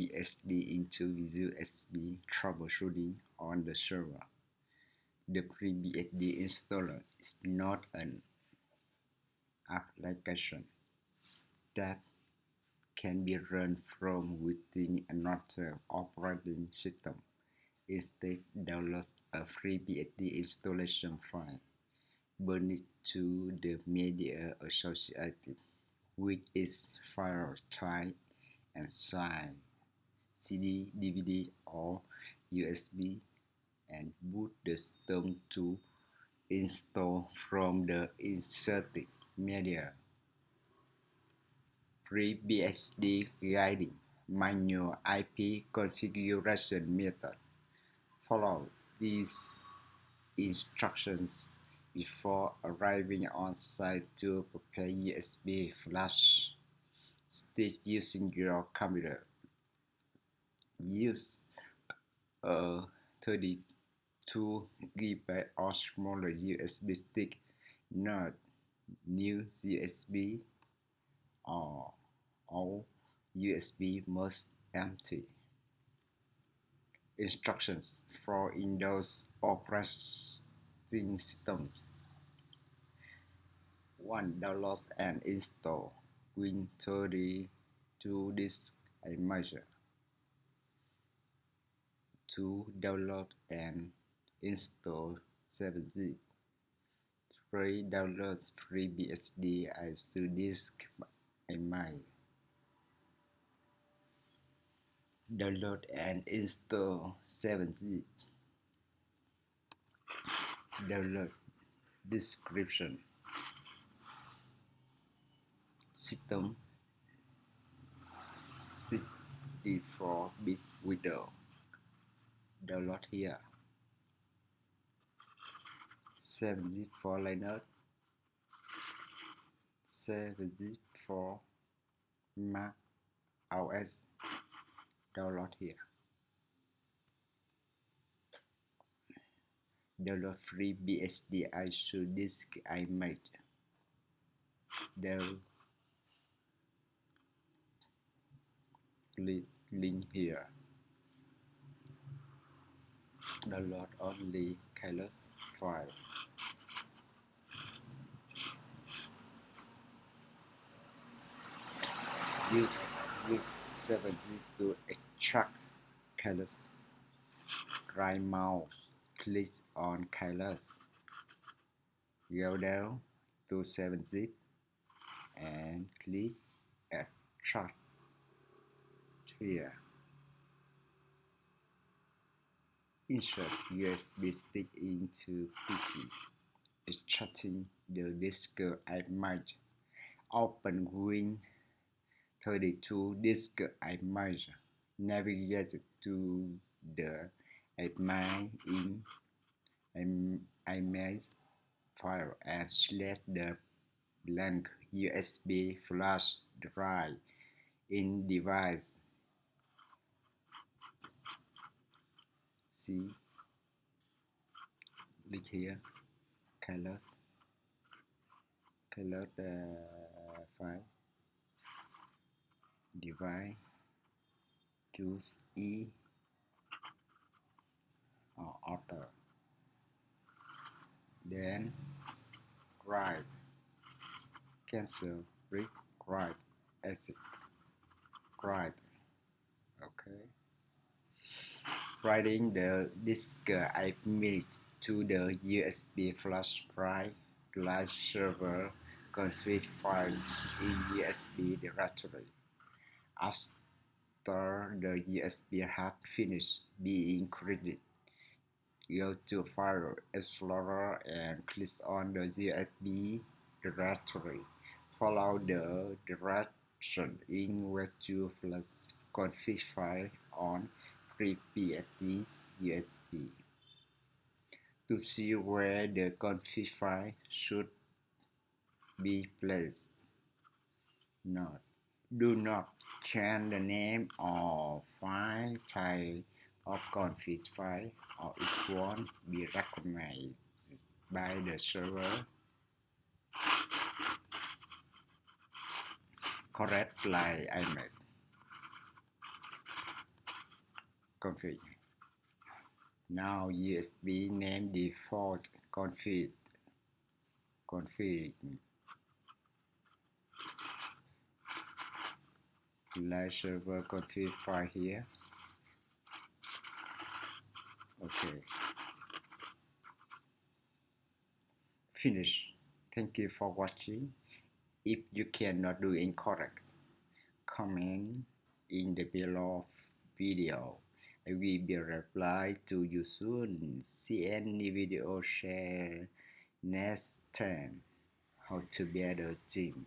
FreeBSD into USB troubleshooting on the server. The FreeBSD installer is not an application that can be run from within another operating system. Instead, download a FreeBSD installation file, burn it to the media associated with its file type and size, CD, DVD, or USB, and boot the system to install from the inserted media. FreeBSD guiding manual IP configuration method. Follow these instructions before arriving on site to prepare USB flash stick using your computer. Use a 32 GB or smaller USB stick, not new USB or all USB must empty. Instructions for Windows operating systems. 1. Download and install Win32 Disk Image. 2. Download and install 7-zip. 3. Download FreeBSD into Disk Image. Download and install 7-zip. Download description. System 64-bit window. Download here. 7-zip for Linux. 7-zip for Mac OS. Download here. Download FreeBSD into Disk Image. Click link here. Download only keyless file. Use 7-zip to extract keyless. Right mouse click on keyless. Go down to 7-zip and click extract here. Insert USB stick into PC. Extracting the disk image. Open Win32 Disk Image. Navigate to the image file and select the blank USB flash drive in device. See, click here, keyless file, device, choose E or author, then write, cancel, read, write, exit, write, okay. Writing the disk image to the USB flash drive server config file in USB directory. After the USB has finished being created, go to File Explorer and click on the USB directory. Follow the direction in where to flash config file on FreeBSD USB. To see where the config file should be placed. Note: do not change the name or file type of config file, or it won't be recognized by the server. Correct like image. config. Now USB name default config. Live server config file here. Okay. Finish. Thank you for watching. If you cannot do incorrect, comment in the below video. I will be reply to you soon. See any video share next time. How to better team.